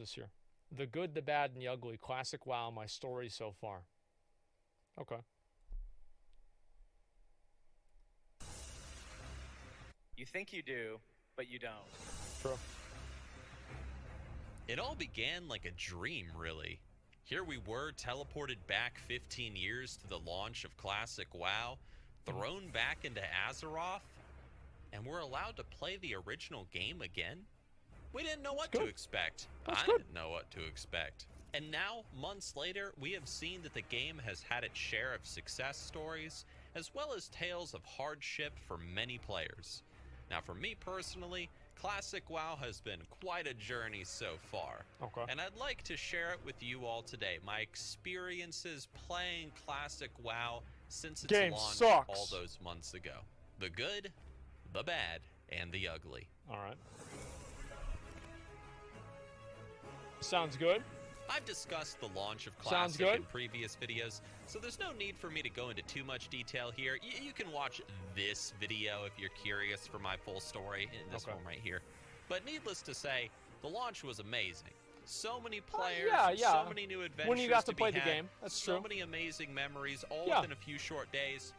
this year. The good, the bad, and the ugly. Classic WoW, my story so far. Okay. You think you do, but you don't. True. It all began like a dream, really. Here we were, teleported back 15 years to the launch of Classic WoW, thrown back into Azeroth, and we're allowed to play the original game again? We didn't know what to expect. I didn't know what to expect. And now, months later, we have seen that the game has had its share of success stories, as well as tales of hardship for many players. Now, for me personally, Classic WoW has been quite a journey so far. Okay. And I'd like to share it with you all today. My experiences playing Classic WoW since its launch all those months ago. The good, the bad, and the ugly. All right. Sounds good. I've discussed the launch of Classic in previous videos, so there's no need for me to go into too much detail here. You can watch this video if you're curious for my full story in this one right here. But needless to say, the launch was amazing. So many players, so many new adventures when you got to play the game. That's so true. many amazing memories, all within a few short days.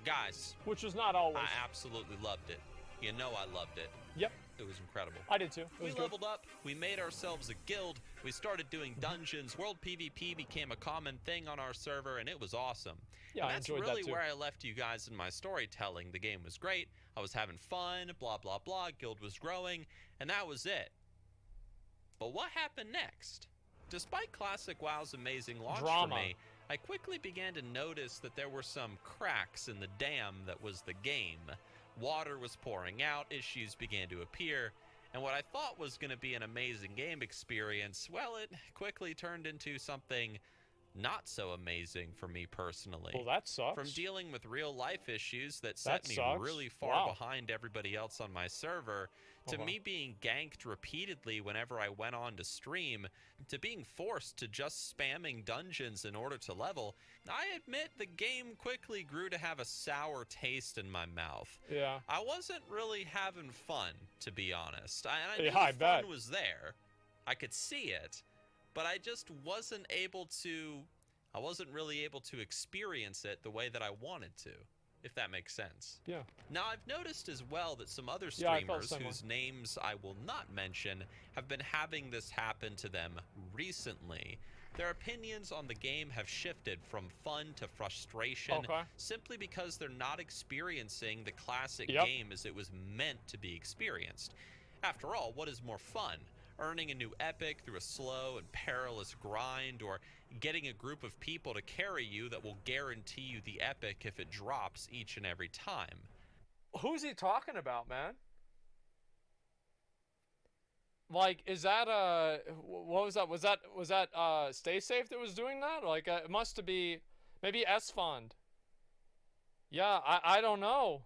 Guys. Which was not always. I absolutely loved it. You know I loved it. Yep. It was incredible. I did too. We leveled up, we made ourselves a guild, we started doing dungeons, world PvP became a common thing on our server, and it was awesome. Yeah, and I enjoyed that too. That's really where I left you guys in my storytelling. The game was great, I was having fun, blah, blah, blah, guild was growing, and that was it. But what happened next? Despite Classic WoW's amazing launch for me, I quickly began to notice that there were some cracks in the dam that was the game. Water was pouring out, issues began to appear, and what I thought was going to be an amazing game experience, well, it quickly turned into something not so amazing for me personally. Well, that sucks. From dealing with real life issues that set me really far behind everybody else on my server, to me being ganked repeatedly whenever I went on to stream, to being forced to just spamming dungeons in order to level, I admit the game quickly grew to have a sour taste in my mouth. Yeah. I wasn't really having fun, to be honest. I knew the fun was there. I could see it. But I just wasn't really able to experience it the way that I wanted to, if that makes sense. Yeah. Now, I've noticed as well that some other streamers whose names I will not mention have been having this happen to them recently. Their opinions on the game have shifted from fun to frustration simply because they're not experiencing the classic game as it was meant to be experienced. After all, what is more fun? Earning a new epic through a slow and perilous grind, or getting a group of people to carry you that will guarantee you the epic if it drops each and every time. Who's he talking about, man? Like, is that what was that? Was that Stay Safe that was doing that? Like, it must be maybe S-Fund. Yeah, I don't know.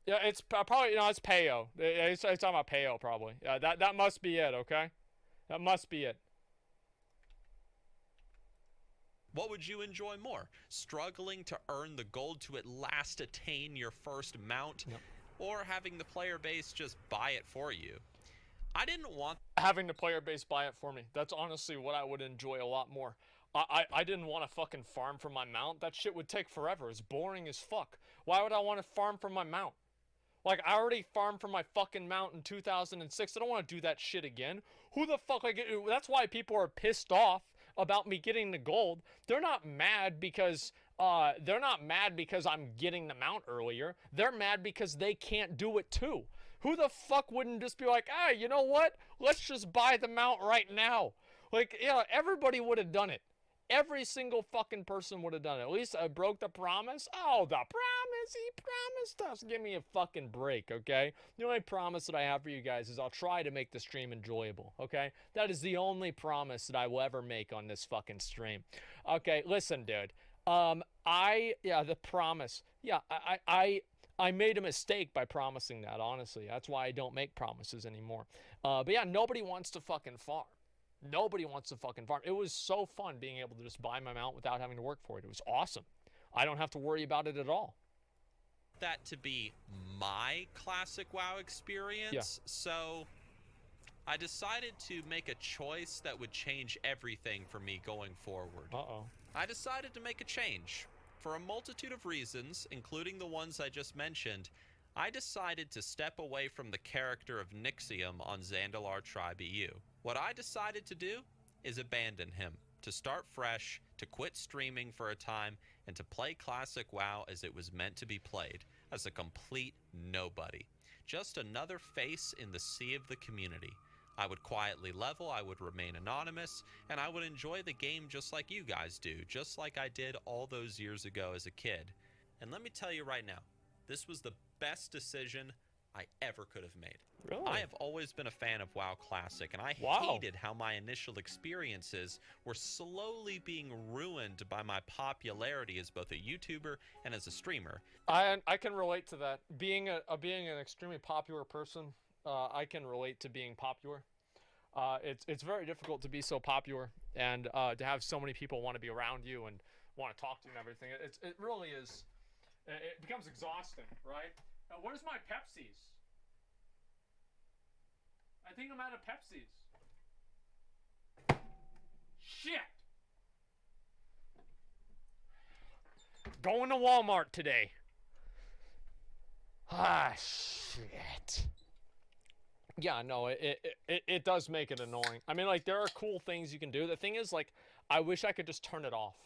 Yeah, it's probably, it's Payo. It's talking about Payo, probably. Yeah, that must be it, okay? That must be it. What would you enjoy more? Struggling to earn the gold to at last attain your first mount? Or having the player base just buy it for you? I didn't want having the player base buy it for me. That's honestly what I would enjoy a lot more. I didn't want to fucking farm for my mount. That shit would take forever. It's boring as fuck. Why would I want to farm for my mount? Like, I already farmed for my fucking mount in 2006. I don't want to do that shit again. Who the fuck? Like, that's why people are pissed off about me getting the gold. They're not mad because I'm getting the mount earlier. They're mad because they can't do it too. Who the fuck wouldn't just be like, hey, you know what? Let's just buy the mount right now. Like, yeah, everybody would have done it. Every single fucking person would have done it. At least I broke the promise. Oh, the promise. He promised us. Give me a fucking break, okay? The only promise that I have for you guys is I'll try to make the stream enjoyable, okay? That is the only promise that I will ever make on this fucking stream. Okay, listen, dude. The promise. Yeah, I made a mistake by promising that, honestly. That's why I don't make promises anymore. But yeah, nobody wants to fucking farm. Nobody wants to fucking farm. It was so fun being able to just buy my mount without having to work for it. It was awesome. I don't have to worry about it at all. That to be my Classic WoW experience. So I decided to make a choice that would change everything for me going forward. Uh-oh. I decided to make a change. For a multitude of reasons, including the ones I just mentioned, I decided to step away from the character of Nixium on Zandalar Tribe EU. What I decided to do is abandon him, to start fresh, to quit streaming for a time, and to play Classic WoW as it was meant to be played, as a complete nobody. Just another face in the sea of the community. I would quietly level, I would remain anonymous, and I would enjoy the game just like you guys do, just like I did all those years ago as a kid. And let me tell you right now, this was the best decision I ever could have made. Really? I have always been a fan of WoW Classic, and I hated how my initial experiences were slowly being ruined by my popularity as both a YouTuber and as a streamer. I can relate to that. Being an extremely popular person, I can relate to being popular. It's very difficult to be so popular and to have so many people want to be around you and want to talk to you and everything. It really is. It becomes exhausting, right? Where's my Pepsis? I think I'm out of Pepsis. Shit! Going to Walmart today. Ah, shit. Yeah, no, it does make it annoying. I mean, like, there are cool things you can do. The thing is, like, I wish I could just turn it off.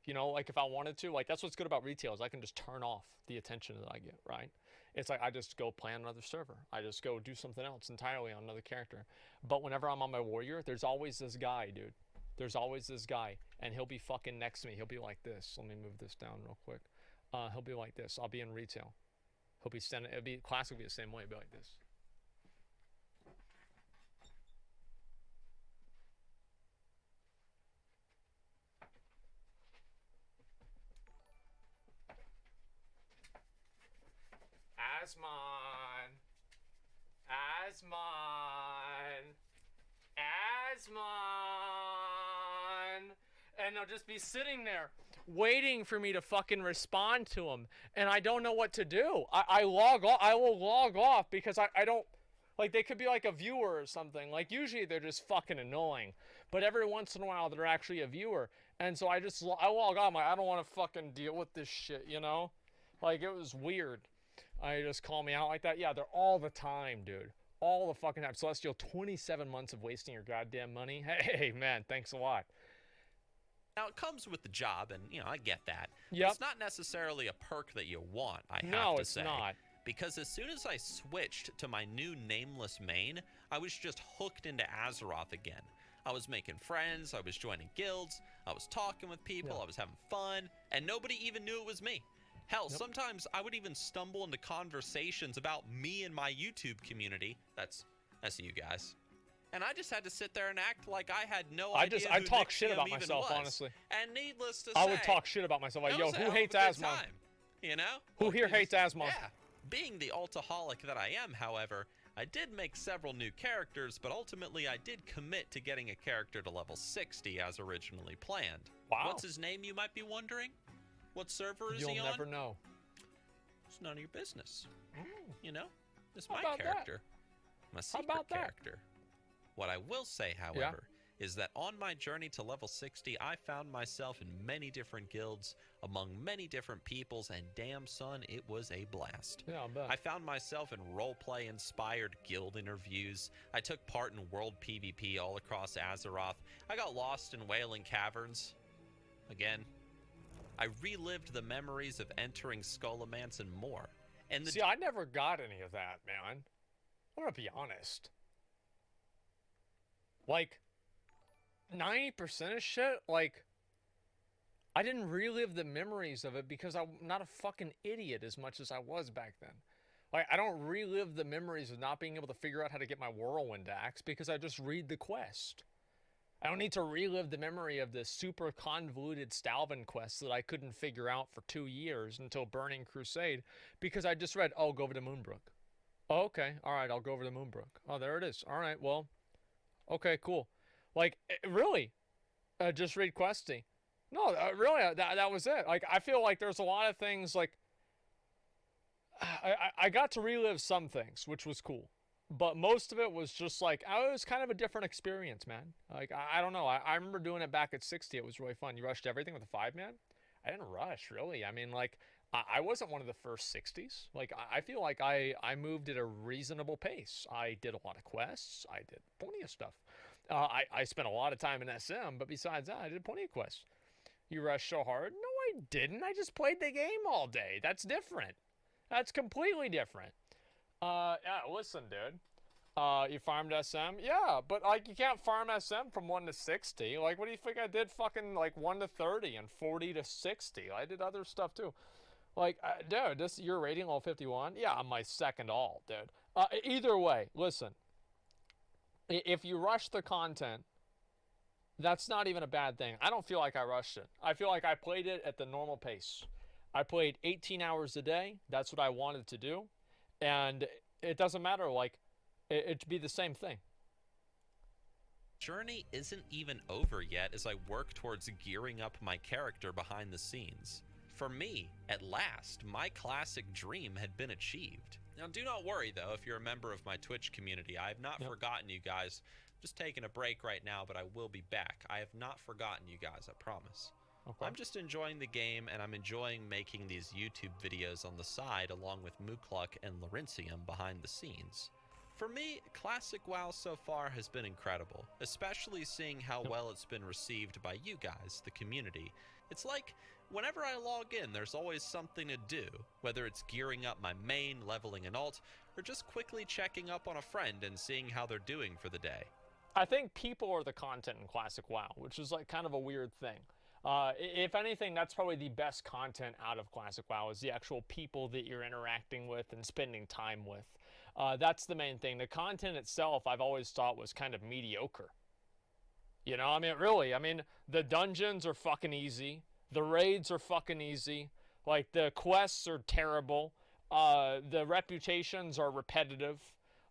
You know, like, if I wanted to. Like, that's what's good about retail is I can just turn off the attention that I get, right? It's like I just go play on another server. I just go do something else entirely on another character. But whenever I'm on my warrior, there's always this guy, dude. There's always this guy, and he'll be fucking next to me. He'll be like this. Let me move this down real quick. He'll be like this. I'll be in retail. He'll be standing. It'll be classic. Will be the same way. It'll be like this. Asmon. And they'll just be sitting there waiting for me to fucking respond to them. And I don't know what to do. I log off. I will log off because I don't, like, they could be like a viewer or something. Like, usually they're just fucking annoying. But every once in a while, they're actually a viewer. And so I log off. I'm like, I don't want to fucking deal with this shit, you know? Like, it was weird. I just call me out like that. Yeah, they're all the time, dude. All the fucking time. Celestial, 27 months of wasting your goddamn money. Hey, man, thanks a lot. Now, it comes with the job, and, you know, I get that. Yep. It's not necessarily a perk that you want, I have to say. No, it's not. Because as soon as I switched to my new nameless main, I was just hooked into Azeroth again. I was making friends, I was joining guilds, I was talking with people, I was having fun, and nobody even knew it was me. Hell, sometimes I would even stumble into conversations about me and my YouTube community. That's you guys. And I just had to sit there and act like I had no idea I who talk shit Nixium about even myself, was. honestly. And needless to say, I would talk shit about myself. Like, yo, who hates Asmon? You know? Who here hates Asmon? Yeah. Being the altaholic that I am, however, I did make several new characters, but ultimately I did commit to getting a character to level 60 as originally planned. Wow. What's his name, you might be wondering? What server is he on? You'll never know. It's none of your business. Mm. You know? It's How my about character. My secret that? character. What I will say, however, is that on my journey to level 60, I found myself in many different guilds, among many different peoples, and damn son, it was a blast. Yeah, I bet. I found myself in roleplay-inspired guild interviews. I took part in world PvP all across Azeroth. I got lost in Wailing Caverns. Again, I relived the memories of entering Skullomance and more. And See, I never got any of that, man. I'm gonna be honest. Like, 90% of shit, like, I didn't relive the memories of it because I'm not a fucking idiot as much as I was back then. Like, I don't relive the memories of not being able to figure out how to get my Whirlwind Axe because I just read the quest. I don't need to relive the memory of the super convoluted Stalvin quest that I couldn't figure out for 2 years until Burning Crusade because I just read, oh, go over to Moonbrook. Oh, okay, all right, I'll go over to Moonbrook. Oh, there it is. All right, well, okay, cool. Like, really, just read questing. No, really, that was it. Like, I feel like there's a lot of things, like, I got to relive some things, which was cool. but most of it was just like, oh, it was kind of a different experience, man. Like, I don't know. I remember doing it back at 60. It was really fun. You rushed everything with a 5-man? I didn't rush, really. I mean, like, I wasn't one of the first 60s. Like, I feel like I moved at a reasonable pace. I did a lot of quests. I did plenty of stuff. I spent a lot of time in SM, but besides that, I did plenty of quests. You rushed so hard? No, I didn't. I just played the game all day. That's different. That's completely different. Yeah, listen, dude. You farmed SM? Yeah, but like you can't farm SM from 1 to 60. Like, what do you think I did fucking like 1 to 30 and 40 to 60? I did other stuff too. Like, dude, this you're rating level 51? Yeah, I'm my second all, dude. Either way, listen. If you rush the content, that's not even a bad thing. I don't feel like I rushed it. I feel like I played it at the normal pace. I played 18 hours a day. That's what I wanted to do. And it doesn't matter, like, it'd be the same thing. Journey isn't even over yet as I work towards gearing up my character behind the scenes. For me, at last, my classic dream had been achieved. Now, do not worry, though, if you're a member of my Twitch community. I have not forgotten you guys. I'm just taking a break right now, but I will be back. I have not forgotten you guys, I promise. Okay. I'm just enjoying the game, and I'm enjoying making these YouTube videos on the side along with Mukluk and Laurentium behind the scenes. For me, Classic WoW so far has been incredible, especially seeing how well it's been received by you guys, the community. It's like, whenever I log in, there's always something to do, whether it's gearing up my main, leveling an alt, or just quickly checking up on a friend and seeing how they're doing for the day. I think people are the content in Classic WoW, which is like kind of a weird thing. If anything, that's probably the best content out of Classic WoW is the actual people that you're interacting with and spending time with. That's the main thing. The content itself, I've always thought was kind of mediocre. You know, I mean, really, I mean, the dungeons are fucking easy. The raids are fucking easy. Like, the quests are terrible. The reputations are repetitive.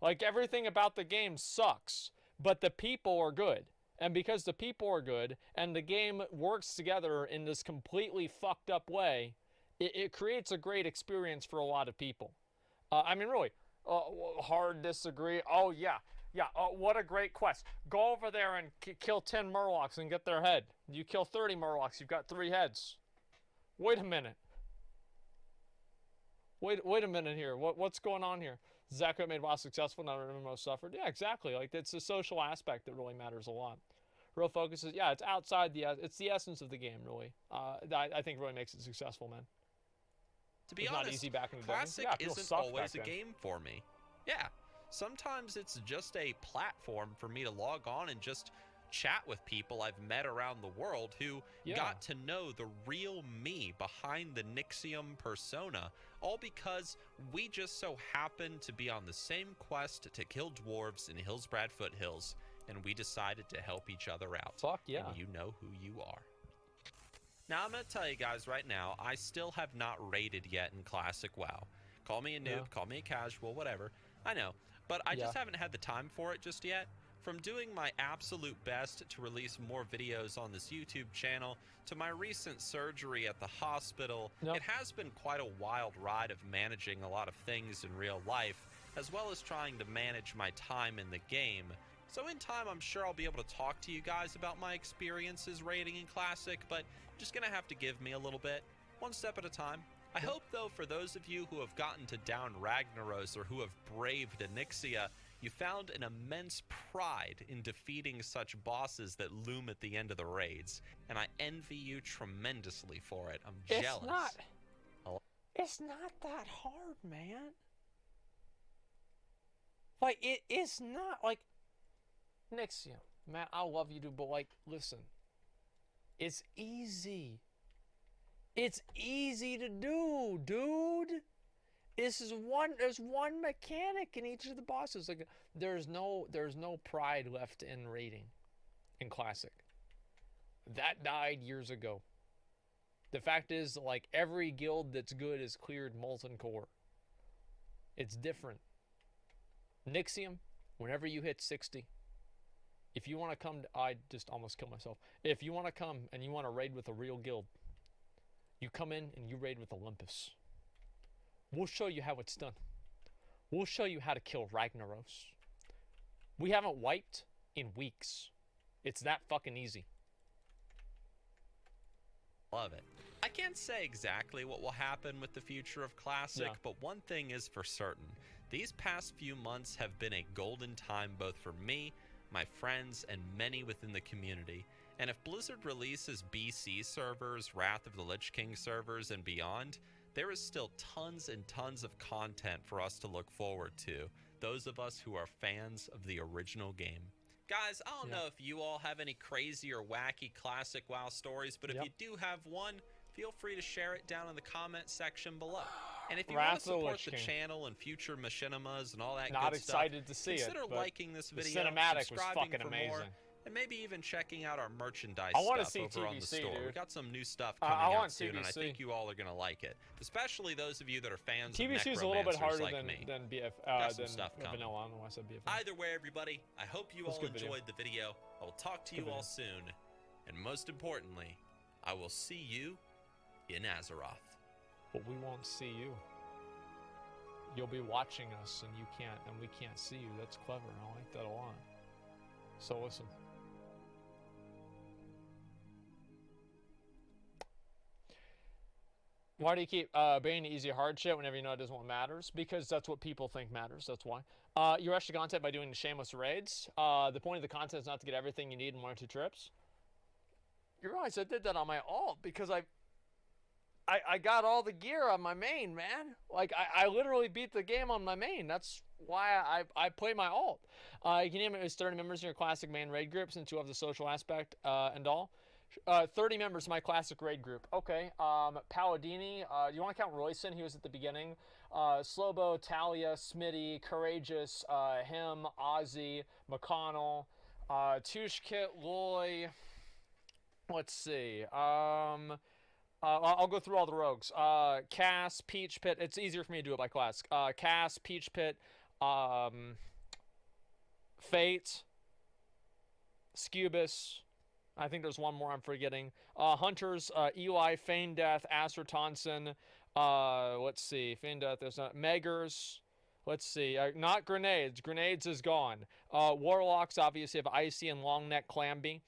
Like, everything about the game sucks. But the people are good. And because the people are good and the game works together in this completely fucked up way, it creates a great experience for a lot of people. I mean, really, hard disagree. Oh, yeah. Yeah, what a great quest. Go over there and kill 10 Murlocs and get their head. You kill 30 Murlocs, you've got 3 heads. Wait a minute. Wait a minute here. What's going on here? Zachary made WoW successful, not MMO suffered. Yeah, exactly. Like, it's the social aspect that really matters a lot. Real focus is, yeah, it's outside it's the essence of the game, really. I think really makes it successful, man. To be honest, not easy back in the Classic day. Yeah, isn't always a game for me. Yeah, sometimes it's just a platform for me to log on and just chat with people I've met around the world who got to know the real me behind the Nixium persona, all because we just so happened to be on the same quest to kill dwarves in Hillsbrad Foothills, and we decided to help each other out. Fuck yeah. And you know who you are. Now, I'm going to tell you guys right now, I still have not raided yet in Classic WoW. Call me a noob, call me a casual, whatever. I know, but I just haven't had the time for it just yet. From doing my absolute best to release more videos on this YouTube channel, to my recent surgery at the hospital, it has been quite a wild ride of managing a lot of things in real life, as well as trying to manage my time in the game. So in time, I'm sure I'll be able to talk to you guys about my experiences raiding in Classic, but you're just gonna have to give me a little bit, one step at a time. I hope, though, for those of you who have gotten to down Ragnaros or who have braved Onyxia, you found an immense pride in defeating such bosses that loom at the end of the raids, and I envy you tremendously for it. I'm jealous. It's not that hard, man. Like, it's not, like, Nixium, man, I love you, dude, but, like, listen. It's easy. It's easy to do, dude. There's one mechanic in each of the bosses. Like, there's no pride left in raiding in Classic. That died years ago. The fact is, like, every guild that's good is cleared Molten Core. It's different. Nixium, whenever you hit 60, if you want to come, I just almost killed myself. If you want to come and you want to raid with a real guild, you come in and you raid with Olympus. We'll show you how it's done. We'll show you how to kill Ragnaros. We haven't wiped in weeks. It's that fucking easy. Love it. I can't say exactly what will happen with the future of Classic, but one thing is for certain. These past few months have been a golden time both for me, my friends, and many within the community. And if Blizzard releases BC servers, Wrath of the Lich King servers, and beyond, there is still tons and tons of content for us to look forward to, those of us who are fans of the original game. Guys, I don't know if you all have any crazy or wacky Classic WoW stories, but if you do have one, feel free to share it down in the comment section below. And if you want to support the channel and future machinimas and all that good stuff, excited to see consider it, liking this video, the cinematic was subscribing fucking for amazing. more, and maybe even checking out our merchandise I want to stuff see over on the TBC, store. dude. We got some new stuff coming out soon, TBC. and I think you all are going to like it. Especially those of you that are fans TBC of is a little bit harder like than me. than BF Got some than stuff coming. Vanilla. I don't know why I said BF. Either way, everybody, I hope you all enjoyed the video. I will talk to you all soon. And most importantly, I will see you in Azeroth. But we won't see you. You'll be watching us and you can't, and we can't see you. That's clever. I like that a lot. So listen. Why do you keep banning easy hard shit whenever you know it doesn't what matters? Because that's what people think matters. That's why. You rush the content by doing the shameless raids. The point of the content is not to get everything you need in 1 or 2 trips. You realize I did that on my alt because I got all the gear on my main, man. Like, I literally beat the game on my main. That's why I play my alt. You can name it as 30 members in your classic main raid group since you have the social aspect and all. 30 members in my classic raid group. Okay. Paladini. You want to count Royson? He was at the beginning. Slobo, Talia, Smitty, Courageous, him, Ozzy, McConnell, Tushkit, Loy. Let's see. I'll go through all the rogues. Cass, Peach Pit. It's easier for me to do it by class. Cass, Peach Pit, Fate, Scubus. I think there's one more I'm forgetting. Hunters, Eli, Feign Death, Aster Tonson. Let's see. Feign Death. There's not Meggers. Let's see. Not Grenades. Grenades is gone. Warlocks obviously have Icy and Longneck Clamby.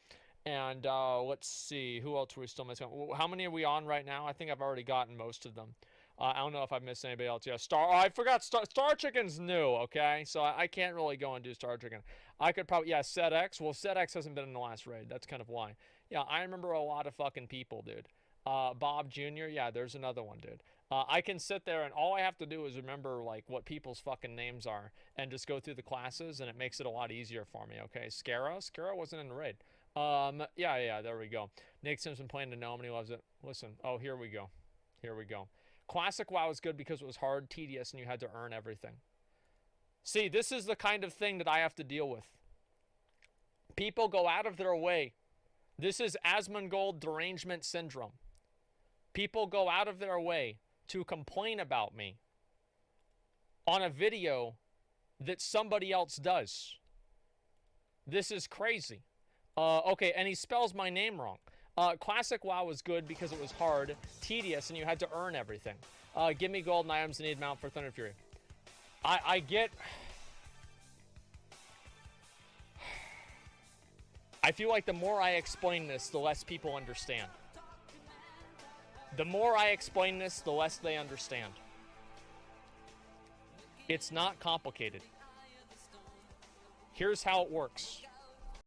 And let's see, who else are we still missing? How many are we on right now? I think I've already gotten most of them. I don't know if I've missed anybody else. Yeah, I forgot Star Chicken's new, okay? So I can't really go and do Star Chicken. I could probably, SetX. Well, SetX hasn't been in the last raid. That's kind of why. Yeah, I remember a lot of fucking people, dude. Bob Jr., yeah, there's another one, dude. I can sit there and all I have to do is remember, like, what people's fucking names are and just go through the classes, and it makes it a lot easier for me, okay? Scara wasn't in the raid. Yeah, there we go. Nick Simpson playing to know him and he loves it. Listen, here we go. Classic WoW is good because it was hard, tedious, and you had to earn everything. See, this is the kind of thing that I have to deal with. People go out of their way. This is Asmongold derangement syndrome. People go out of their way to complain about me on a video that somebody else does. This is crazy. Okay, and he spells my name wrong. Classic WoW was good because it was hard, tedious, and you had to earn everything. Give me golden items and need mount for Thunder Fury. I get... I feel like the more I explain this, the less people understand. The more I explain this, the less they understand. It's not complicated. Here's how it works.